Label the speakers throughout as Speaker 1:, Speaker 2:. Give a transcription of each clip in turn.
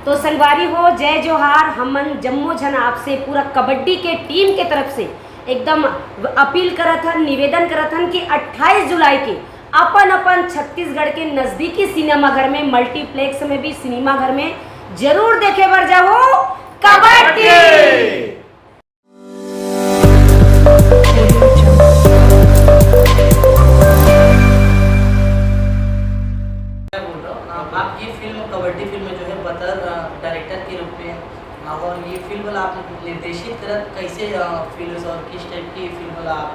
Speaker 1: तो संगवारी हो, जय जोहार। हमन जम्मो जन आपसे पूरा कबड्डी के टीम के तरफ से एकदम अपील करत हन, निवेदन करत हन कि 28 जुलाई के अपन अपन छत्तीसगढ़ के नज़दीकी सिनेमाघर में, मल्टीप्लेक्स में भी सिनेमाघर में जरूर देखे बर जाओ कबड्डी।
Speaker 2: आप ये फिल्म कबड्डी फिल्म जो है बतर डायरेक्टर के रूप में, और ये फिल्म आप निर्देशित करत कैसे फिल्म और किस टाइप की फिल्म आप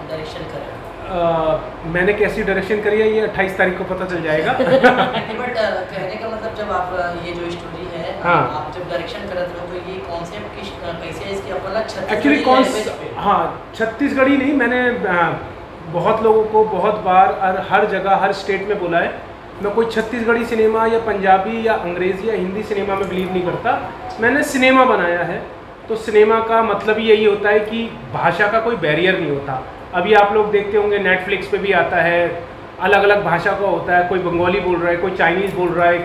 Speaker 2: डायरेक्शन करें?
Speaker 3: मैंने कैसी डायरेक्शन करी है ये 28 तारीख को पता चल जाएगा।
Speaker 2: बट कहने का मतलब जब आप ये जो स्टोरी है,
Speaker 3: हाँ,
Speaker 2: आप जब डायरेक्शन करते हो तो ये कॉन्सेप्ट किस कैसे है इसकी अपना
Speaker 3: एक्चुअली हाँ, छत्तीसगढ़ी नहीं, मैंने बहुत लोगों को बहुत बार और हर जगह हर स्टेट में बोला है, मैं कोई छत्तीसगढ़ी सिनेमा या पंजाबी या अंग्रेज़ी या हिंदी सिनेमा में बिलीव नहीं करता। मैंने सिनेमा बनाया है, तो सिनेमा का मतलब ही यही होता है कि भाषा का कोई बैरियर नहीं होता। अभी आप लोग देखते होंगे नेटफ्लिक्स पे भी आता है, अलग अलग भाषा का होता है, कोई बंगाली बोल रहा है, कोई चाइनीज़ बोल रहा है,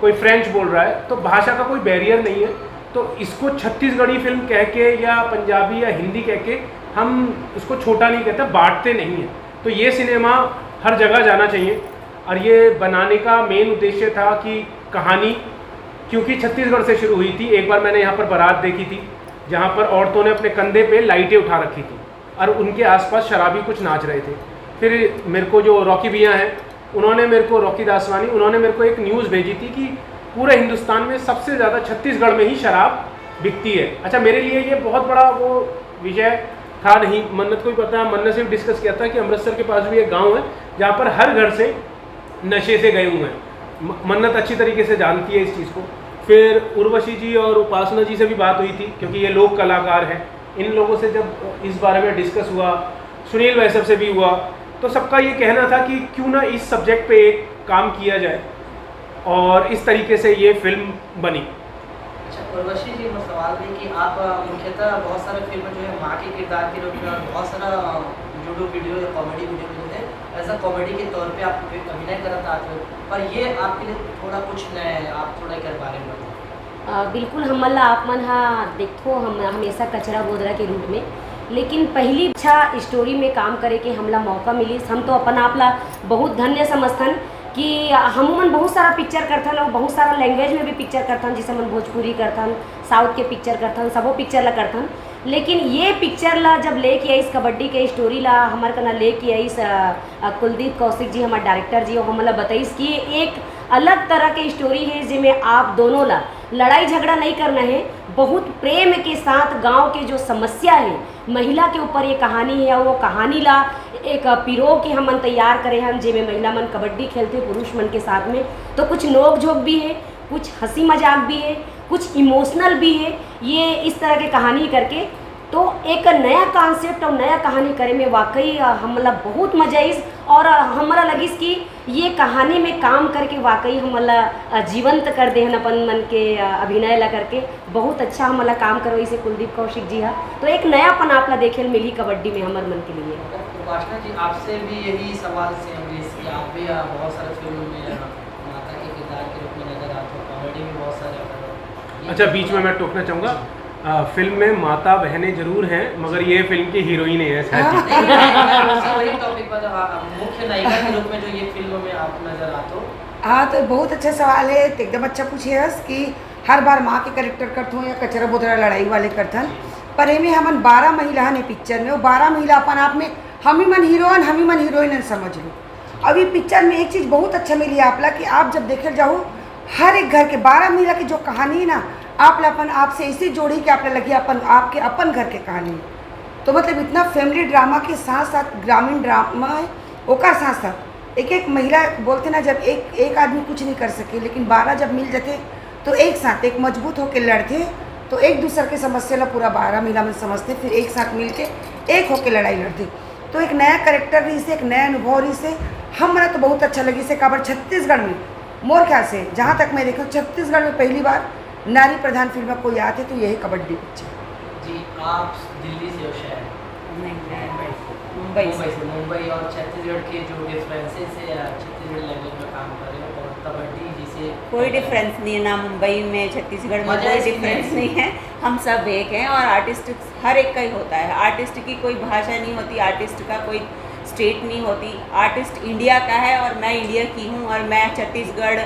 Speaker 3: कोई फ्रेंच बोल रहा है, तो भाषा का कोई बैरियर नहीं है। तो इसको छत्तीसगढ़ी फिल्म कह के या पंजाबी या हिंदी कह के हम उसको छोटा नहीं कहते, बांटते नहीं हैं। तो ये सिनेमा हर जगह जाना चाहिए, और ये बनाने का मेन उद्देश्य था कि कहानी, क्योंकि छत्तीसगढ़ से शुरू हुई थी। एक बार मैंने यहाँ पर बारात देखी थी जहाँ पर औरतों ने अपने कंधे पे लाइटें उठा रखी थी और उनके आसपास शराबी कुछ नाच रहे थे। फिर मेरे को जो रॉकी भैया हैं, उन्होंने मेरे को, रॉकी दासवानी, उन्होंने मेरे को एक न्यूज़ भेजी थी कि पूरे हिंदुस्तान में सबसे ज़्यादा छत्तीसगढ़ में ही शराब बिकती है। अच्छा, मेरे लिए ये बहुत बड़ा वो विषय था नहीं। मन्नत को भी पता है, मन्नत से भी डिस्कस किया था कि अमृतसर के पास भी एक गाँव है जहाँ पर हर घर से नशे से गए हुए हैं। मन्नत अच्छी तरीके से जानती है इस चीज़ को। फिर उर्वशी जी और उपासना जी से भी बात हुई थी, क्योंकि ये लोक कलाकार हैं। इन लोगों से जब इस बारे में डिस्कस हुआ, सुनील वैसव से भी हुआ, तो सबका ये कहना था कि क्यों ना इस सब्जेक्ट पे एक काम किया जाए, और इस तरीके से ये फिल्म बनी।
Speaker 2: अच्छा उर्वशी जी, मैं सवाल है कि आप मुख्यतः बहुत सारे फिल्म जो है माँ के किरदार के रूप में, और बहुत सारा यूट्यूब वीडियो या कॉमेडी वीडियो में जो है ऐसा कॉमेडी के तौर पे आप अभिनय करते आते हो, पर ये आपके लिए थोड़ा कुछ नया है, आप थोड़ा कर बारे में बताओ।
Speaker 1: बिल्कुल, हमला आप मन हा देखो, हम हमेशा कचरा बोदरा के रूप में, लेकिन पहली अच्छा स्टोरी में काम करे के हमला मौका मिली। हम तो अपन आपला बहुत धन्य समझथन कि हमन बहुत सारा पिक्चर करथन और बहुत सारा लैंग्वेज में भी पिक्चर करथन, जैसे मन भोजपुरी करथन, साउथ के पिक्चर करथन, सबो पिक्चर ला करथन। लेकिन ये पिक्चर ला जब लेके आई, कबड्डी के स्टोरी ला हमारे कना लेके आई कुलदीप कौशिक जी, हमारे डायरेक्टर जी, और हमला बताइस कि एक अलग तरह के स्टोरी है जिसमें आप दोनों ला लड़ाई झगड़ा नहीं करना है, बहुत प्रेम के साथ गांव के जो समस्या है, महिला के ऊपर ये कहानी है, और वो कहानी ला एक पिरो के हमन तैयार करे हैं, जिसमें महिला मन कबड्डी खेलते पुरुष मन के साथ में। तो कुछ नोक झोंक भी है, कुछ हंसी मजाक भी है, कुछ इमोशनल भी है, ये इस तरह के कहानी करके। तो एक नया कॉन्सेप्ट और नया कहानी करे में वाकई हमला बहुत मजा आई, और हमारा लगिस कि ये कहानी में काम करके वाकई हमला जीवंत कर दे अपन मन के अभिनय ला करके बहुत अच्छा हमला काम करो इसे कुलदीप कौशिक जी है। तो एक नयापन आपला देखे मिली कबड्डी में हमारे मन के लिए।
Speaker 2: उपासना जी, आपसे भी यही सवाल से आप भी बहुत सारे फिल्मों में माता के किरदार के रूप में नजर आते हो, कॉमेडी में बहुत सारे।
Speaker 3: अच्छा, बीच में मैं टोकना चाहूँगा, फिल्म में माता बहनें जरूर हैं, मगर ये फिल्म की हीरोइन है
Speaker 2: वही टॉपिक पर मुख्य नायिका के रूप में जो ये फिल्म में आप नजर आते हो।
Speaker 4: हाँ, तो बहुत अच्छा सवाल है, तो एकदम अच्छा पूछे हस कि हर बार माँ के करेक्टर करते हो या कचरा बोतरा लड़ाई वाले करथन, पर एमें हमन 12 महिला ने पिक्चर में, वो 12 महिला अपन आप में हम ही मन हीरोइन, हम ही मन हीरोइन समझ लो। अभी पिक्चर में एक चीज़ बहुत अच्छा मिली आपला कि आप जब देखे जाओ, हर एक घर के 12 महिला की जो कहानी है ना, आप अपन आपसे ऐसे जोड़ी कि आप लगी अपन आपके अपन घर के कहानी। तो मतलब इतना फैमिली ड्रामा के साथ साथ ग्रामीण ड्रामा है, ओकर साथ साथ एक एक महिला बोलते ना, जब एक आदमी कुछ नहीं कर सके, लेकिन 12 जब मिल जाते तो एक साथ एक मजबूत होकर लड़ते, तो एक दूसरे के समस्या ला पूरा 12 महिला में समझते, फिर एक साथ मिल के एक होकर लड़ाई लड़ते। तो एक नया करेक्टर रही से, एक नया अनुभव रही से, हमारा तो बहुत अच्छा लगी से। काबर छत्तीसगढ़ में मोर ख्याल से जहाँ तक मैं देखूँ, छत्तीसगढ़ में पहली बार नारी प्रधान फिल्म कोई आते तो यही कबड्डी पिक्चर।
Speaker 2: जी, आप दिल्ली से हो शायद?
Speaker 4: मुंबई
Speaker 2: से। मुंबई और छत्तीसगढ़ के जो डिफरेंसेस है, छत्तीसगढ़ लैंग्वेज में काम कर रहे हो, और कबड्डी जिसे से?
Speaker 5: कोई डिफरेंस नहीं है ना, मुंबई में छत्तीसगढ़ में
Speaker 2: मजा
Speaker 5: कोई
Speaker 2: इसमें
Speaker 5: डिफरेंस
Speaker 2: है।
Speaker 5: नहीं है। हम सब एक हैं और आर्टिस्ट हर एक का ही होता है। आर्टिस्ट की कोई भाषा नहीं होती, आर्टिस्ट का कोई स्टेट नहीं होती। आर्टिस्ट इंडिया का है और मैं इंडिया की हूँ और मैं छत्तीसगढ़।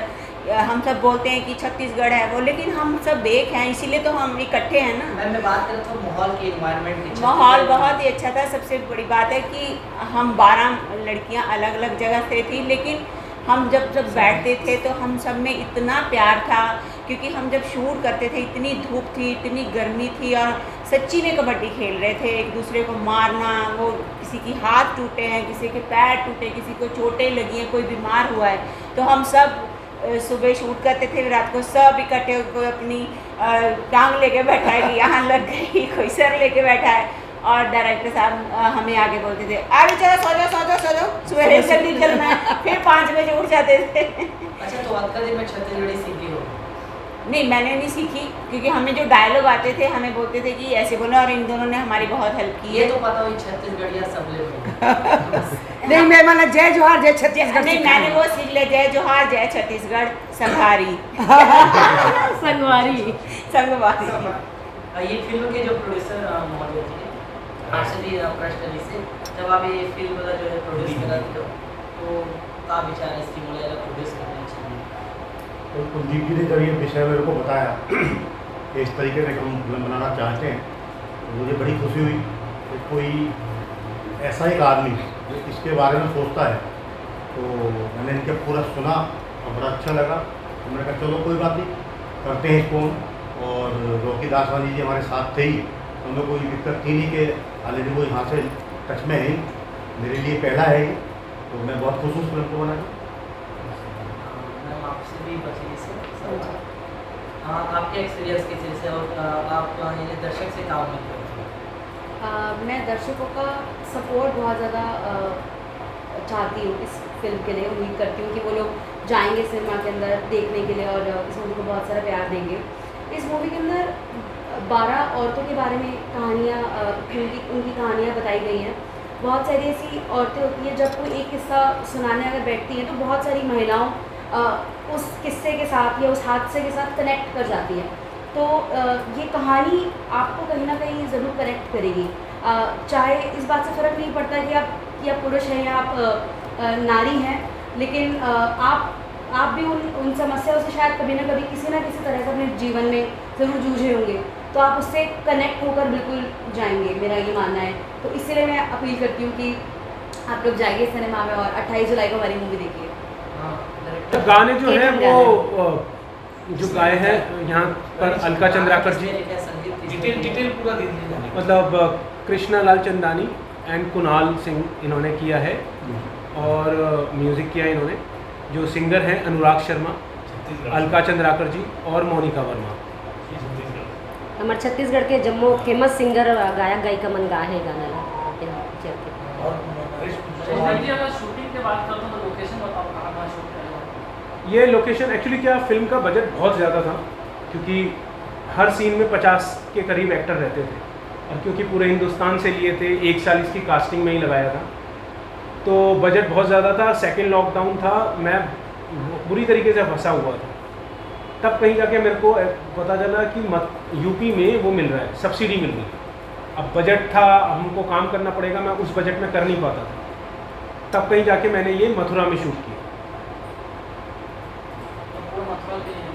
Speaker 5: हम सब बोलते हैं कि छत्तीसगढ़ है वो, लेकिन हम सब एक हैं, इसीलिए तो हम इकट्ठे हैं ना।
Speaker 2: मैं बात कर रहा था माहौल की, इन्वायरमेंट की।
Speaker 5: माहौल बहुत ही अच्छा था। सबसे बड़ी बात है कि हम 12 लड़कियां अलग अलग जगह से थी, लेकिन हम जब बैठते थे तो हम सब में इतना प्यार था, क्योंकि हम जब शूट करते थे इतनी धूप थी, इतनी गर्मी थी और सच्ची में कबड्डी खेल रहे थे। एक दूसरे को मारना, वो किसी की हाथ टूटे हैं, किसी के पैर टूटे, किसी को चोटें लगी हैं, कोई बीमार हुआ है, तो हम सब सुबह शूट करते थे, रात को सब इकट्ठे, कोई अपनी टांग लेके बैठा है कि यहाँ लग गई, कोई सर लेके बैठा है, और डायरेक्टर साहब हमें आगे बोलते थे अरे चलो सो जाओ, सवेरे जल्दी चलना है। फिर 5 बजे उठ जाते थे।
Speaker 2: अच्छा, तो आज का दिन में छत्तीसगढ़ी सीखी हो?
Speaker 5: नहीं, मैंने नहीं सीखी, क्योंकि हमें जो डायलॉग आते थे हमें बोलते थे कि ऐसे बोलो, और इन दोनों ने हमारी बहुत हेल्प की
Speaker 2: ये
Speaker 5: है।
Speaker 2: तो पता हुई छत्तीसगढ़िया सब ले
Speaker 4: नहीं मैं माना जय जोहार जय छत्तीसगढ़
Speaker 5: नहीं,
Speaker 4: सिखाना।
Speaker 5: मैंने वो सीख लिया, जय जोहार जय छत्तीसगढ़ संघारी
Speaker 1: संगवारी।
Speaker 5: संगवारी।
Speaker 2: ये फिल्म के जो प्रोड्यूसर महोदय जी हैं, आपसे भी प्रश्न से, जब आप ये फिल्म जो है प्रोड्यूस कर रहे थे, तो क्या विचार है इसकी, मुझे प्रोड्यूस करना चाहिए?
Speaker 6: तो कुलदीप जी ने जब ये विषय मेरे को बताया कि इस तरीके से हम फिल्म बनाना चाहते हैं, तो मुझे बड़ी खुशी हुई कि कोई ऐसा एक आदमी जो इसके बारे में सोचता है। तो मैंने इनके पूरा सुना और बड़ा अच्छा लगा। तो मैंने कहा चलो कोई बात नहीं, करते हैं इसको। और रॉकी दासवानी जी हमारे साथ थे ही, तो हमें कोई दिक्कत थी नहीं कि ऑलरेडी वो यहाँ से टच में है। मेरे लिए पहला है ये, तो मैं बहुत खुश हूँ इस फिल्म को बना के।
Speaker 2: मैम आपसे भी बचेगी से आपके एक्सपीरियंस की तरह से, और आप यानी दर्शक से क्या उम्मीद करते हैं?
Speaker 1: मैं दर्शकों का सपोर्ट बहुत ज़्यादा चाहती हूँ इस फिल्म के लिए। उम्मीद करती हूँ कि वो लोग जाएंगे सिनेमा के अंदर देखने के लिए और इस मूवी को बहुत सारा प्यार देंगे। इस मूवी के अंदर 12 औरतों के बारे में कहानियाँ, उनकी कहानियाँ बताई गई हैं। बहुत सारी ऐसी औरतें होती हैं, जब कोई एक किस्सा सुनाने अगर बैठती हैं तो बहुत सारी महिलाओं उस किस्से के साथ या उस हादसे के साथ कनेक्ट कर जाती हैं। तो ये कहानी आपको कहीं ना कहीं ज़रूर कनेक्ट करेगी। चाहे इस बात से फ़र्क नहीं पड़ता कि आप पुरुष हैं या आप नारी हैं, लेकिन आप भी उन समस्याओं से शायद कभी ना कभी किसी ना किसी तरह से अपने जीवन में ज़रूर जूझे होंगे, तो आप उससे कनेक्ट होकर बिल्कुल जाएंगे, मेरा ये मानना है। तो इसलिए मैं अपील करती हूँ कि आप लोग जाइए सिनेमा में और 28 जुलाई को हमारी मूवी देखिए।
Speaker 3: तो गाने जो हैं वो जो गाए हैं यहाँ पर अलका चंद्राकर जी,
Speaker 2: डिटेल पूरा दे दीजिए।
Speaker 3: मतलब कृष्णा लाल चंदानी एंड कुणाल सिंह इन्होंने किया है, और म्यूज़िक किया इन्होंने। जो सिंगर हैं अनुराग शर्मा, अलका चंद्राकर जी और मोनिका वर्मा।
Speaker 1: हमारे छत्तीसगढ़ के जम्मू फेमस सिंगर गायक गायिका मन गा है गाना
Speaker 2: शूटिंग के बात करते तो लोकेशन बताओ, कहाँ शूट करेगा?
Speaker 3: ये लोकेशन एक्चुअली क्या, फिल्म का बजट बहुत ज़्यादा था, क्योंकि हर सीन में 50 के करीब एक्टर रहते थे, और क्योंकि पूरे हिंदुस्तान से लिए थे, 1 साल इसकी कास्टिंग में ही लगाया था, तो बजट बहुत ज़्यादा था। सेकेंड लॉकडाउन था, मैं बुरी तरीके से फंसा हुआ था। तब कहीं जाके मेरे को पता चला कि यूपी में वो मिल रहा है, सब्सिडी मिल रही है। अब बजट था, हमको काम करना पड़ेगा, मैं उस बजट में कर नहीं पाता था। तब कहीं जाके मैंने ये मथुरा में शूट किया।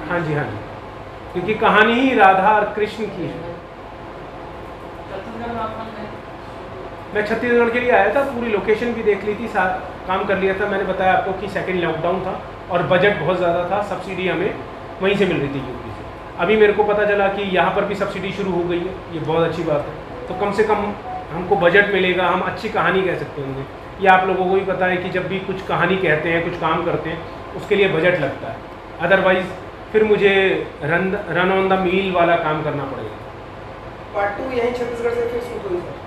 Speaker 3: हाँ जी, क्योंकि कहानी ही राधा और कृष्ण की है। मैं छत्तीसगढ़ के लिए आया था, पूरी लोकेशन भी देख ली थी, काम कर लिया था। मैंने बताया आपको कि सेकेंड लॉकडाउन था और बजट बहुत ज़्यादा था, सब्सिडी हमें वहीं से मिल रही थी, यूपी से। अभी मेरे को पता चला कि यहाँ पर भी सब्सिडी शुरू हो गई है, ये बहुत अच्छी बात है। तो कम से कम हमको बजट मिलेगा, हम अच्छी कहानी कह सकते होंगे। ये आप लोगों को भी पता है कि जब भी कुछ कहानी कहते हैं, कुछ काम करते हैं, उसके लिए बजट लगता है, अदरवाइज़ फिर मुझे रन ऑन द मील वाला काम करना पड़ेगा।
Speaker 7: पार्ट 2 यहीं छत्तीसगढ़ से फिर शूट हुई सर।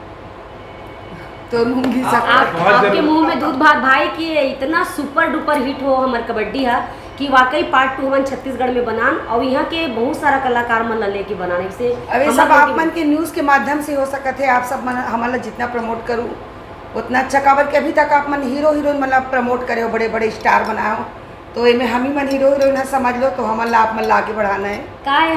Speaker 4: तो मूंगी
Speaker 1: आपके मुंह में दूध भात भाई कि इतना सुपर डुपर हिट हो हमार कबड्डी है कि वाकई पार्ट 2 मन छत्तीसगढ़ में बनान, और यहाँ के बहुत सारा कलाकार मन लेके बनाने से
Speaker 4: अभी सब आप मन के न्यूज़ के माध्यम से हो सकत है। आप सब मन हमारा जितना प्रमोट करूँ उतना अच्छा, काबर के अभी तक आप मन हीरो हीरोइन मतलब प्रमोट करे हो, बड़े बड़े स्टार बनाए हो, तो इनमें हम ही मन हीरो हीरोइन है, समझ लो, तो हमन ला आप मन ला आगे बढ़ाना है।
Speaker 1: का है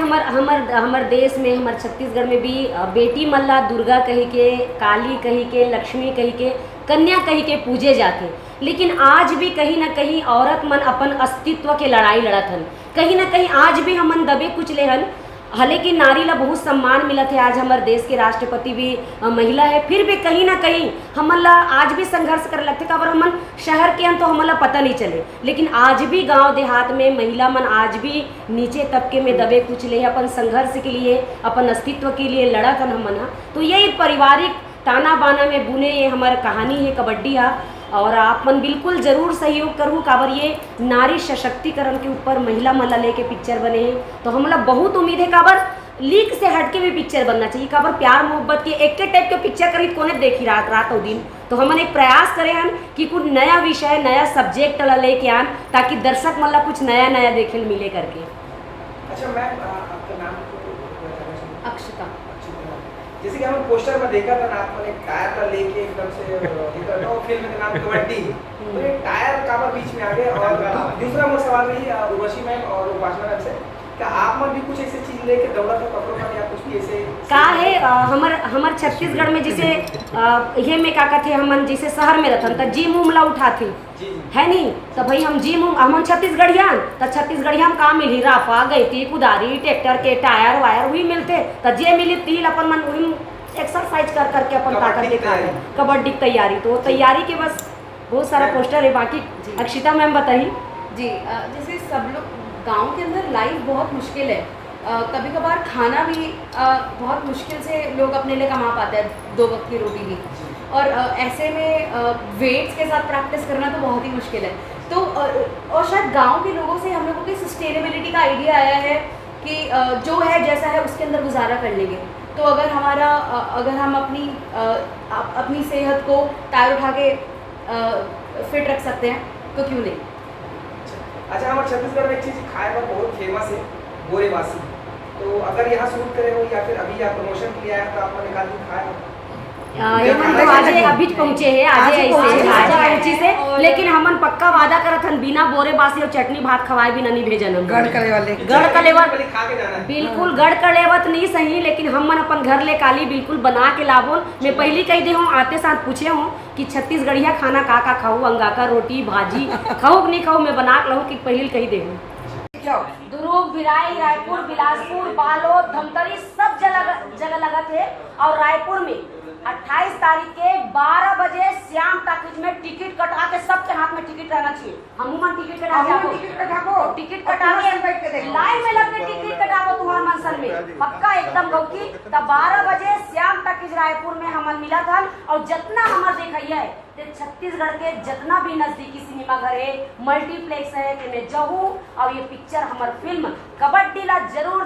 Speaker 1: हमर देश में, हमारे छत्तीसगढ़ में भी बेटी मल्ला दुर्गा कही के, काली कही के, लक्ष्मी कही के, कन्या कही के पूजे जाते। लेकिन आज भी कहीं ना कहीं औरत मन अपन अस्तित्व के लड़ाई लड़त हन। कहीं ना कहीं आज भी हमन दबे कुचले हन। हालांकि नारी ला बहुत सम्मान मिलत है, आज हमारे देश के राष्ट्रपति भी महिला है, फिर भी कहीं ना कहीं हमन ला आज भी संघर्ष कर लगते। काबर हमन शहर के हन तो हमन ला पता नहीं चले, लेकिन आज भी गांव देहात में महिला मन आज भी नीचे तबके में दबे कुचले है, अपन संघर्ष के लिए, अपन अस्तित्व के लिए लड़त हन हमन हा। तो यही पारिवारिक ताना बाना में बुने ये हमारी कहानी है कबड्डी हा। और आप मन बिल्कुल ज़रूर सहयोग करूँ, काबर ये नारी सशक्तिकरण के ऊपर महिला मल्ला लेके पिक्चर बने हैं। तो हमला बहुत उम्मीद है, काबर लीक से हट के भी पिक्चर बनना चाहिए। काबर प्यार मोहब्बत के एक के टाइप के पिक्चर करी कोने देखी रात और दिन। तो हमन एक प्रयास करें हन कि कुछ नया विषय, नया सब्जेक्ट लेके आन, ताकि दर्शक मल्ला कुछ नया नया देखे मिले करके।
Speaker 7: अच्छा मैम, आपका नाम?
Speaker 1: अक्षता।
Speaker 7: जैसे कि हम पोस्टर में देखा था ना, आपने एक टायर का लेके एकदम से और फिल्म का नाम कबड्डी, तो ये टायर का बीच में आ गए। और दूसरा मुझे सवाल रही उर्वशी मैम और उपासना मैम से, क्या आप मन भी कुछ ऐसी चीज लेके दौड़ा था कपड़ों का, या कुछ भी ऐसे
Speaker 1: का है? हमर छत्तीसगढ़ में जैसे ये में का कहते हमन जैसे शहर में रहथन त जिम उम ला उठाथे है नहीं, तो भाई हम जिम उम हमन छत्तीसगढ़िया तो छत्तीसगढ़िया में का मिली राफा गईती कुदारी ट्रैक्टर के टायर वायर वही मिलते। तो जे मिली तिल अपन मन वही एक्सरसाइज कर करके अपन ताकत दिखा रहे। कबड्डी की तैयारी, तो तैयारी के बस बहुत सारा पोस्टर है। बाकी अक्षिता मैम बताइए।
Speaker 8: जी, जैसे सब लोग गांव के अंदर लाइफ बहुत मुश्किल है। कभी कभार खाना भी बहुत मुश्किल से लोग अपने लिए कमा पाते हैं, 2 वक्त की रोटी भी। और ऐसे में वेट्स के साथ प्रैक्टिस करना तो बहुत ही मुश्किल है। तो और शायद गांव के लोगों से हम लोगों की सस्टेनेबिलिटी का आइडिया आया है कि जो है जैसा है उसके अंदर गुजारा कर लेंगे। तो अगर हम अपनी सेहत को टायर उठा के फिट रख सकते हैं तो क्यों नहीं।
Speaker 7: अच्छा, हमारे छत्तीसगढ़ में एक चीज़ खाए पर बहुत फेमस है, बोरे बासी। तो अगर यहाँ शूट करे हो या फिर अभी आप प्रमोशन के लिए आए तो आपने निकाल के खाया हो?
Speaker 1: तो आज अभी पहुँचे हैं, आज ऐसे से, लेकिन हमन पक्का वादा करत हन बिना बोरे बासी और चटनी भात खवाए बिना नहीं भेजन।
Speaker 4: गढ़ कले वाले
Speaker 1: गढ़ कलेवर
Speaker 7: खा के जाना है।
Speaker 1: बिल्कुल गढ़ कलेवत नहीं सही, लेकिन हमन अपन घर ले काली बिल्कुल बना के लाबोन। मैं पहली कही दे हूँ, आते साथ पूछे हूँ कि छत्तीसगढ़िया खाना का खाऊँ, अंगा का रोटी भाजी खाऊँ कि नहीं खाऊँ, मैं बना के लाऊँ कि पहली कही दे हूँ। दुर्ग, भिलाई, रायपुर, बिलासपुर, बालोद, धमतरी सब जगह लगा थे। और रायपुर में 28 तारीख के 12 बजे श्याम टॉकीज में टिकट कटा के सबके हाथ में टिकट रहना चाहिए। हमूमन टिकट कटा के लाइन में लग के टिकट कटाबो तुम्हार मनसन में पक्का एकदम गौकी। तब 12 बजे श्याम टॉकीज रायपुर में हमन मिला था। और जितना हमार देखिए है छत्तीसगढ़ के जितना भी नजदीकी सिनेमा घर है, मल्टीप्लेक्स है, मैं जाऊँ और ये पिक्चर हमार फिल्म कबड्डी ला जरूर